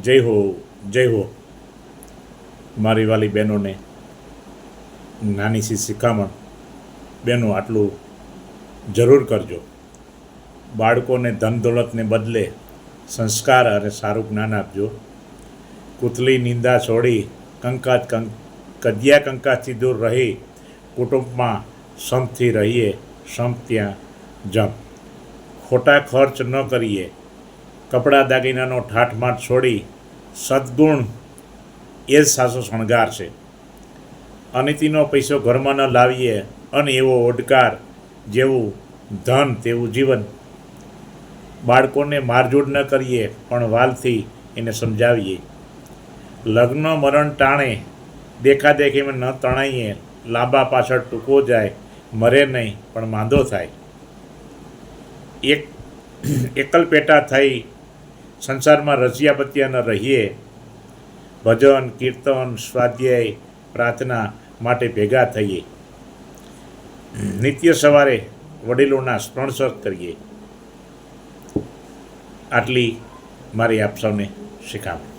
જય હો મારી વાલી બહેનોને નાની સી શિખામણ. બહેનો આટલું જરૂર કરજો. બાળકોને ધન દોલતને બદલે સંસ્કાર અને સારું જ્ઞાન આપજો. કૂથલી નિંદા છોડી કજિયા કંકાસથી દૂર રહી કુટુંબમાં સંપથી રહીએ, સંપ ત્યાં જમ. ખોટા ખર્ચ ન કરીએ. કપડાં દાગીનાનો ઠાઠમાઠ છોડી સદ્ગુણ એ જ સાચો શણગાર છે. અનીતિનો પૈસો ઘરમાં ન લાવીએ અને એવો ઓડકાર, જેવું ધન તેવું જીવન. બાળકોને મારઝૂડ ન કરીએ પણ વાલથી એને સમજાવીએ. લગ્ન મરણ ટાણે દેખાદેખીમાં ન તણાઈએ. લાંબા પાછળ ટૂંકો જાય, મરે નહીં પણ માંદો થાય. એકલ પેટા થઈ સંસારમાં રચિયા પત્યા ન રહીએ. ભજન, કીર્તન, સ્વાધ્યાય, પ્રાર્થના માટે ભેગા થઈએ. નિત્ય સવારે વડીલોના સ્મરણ કરીએ. આટલી મારી આપ સૌને શિખામણ.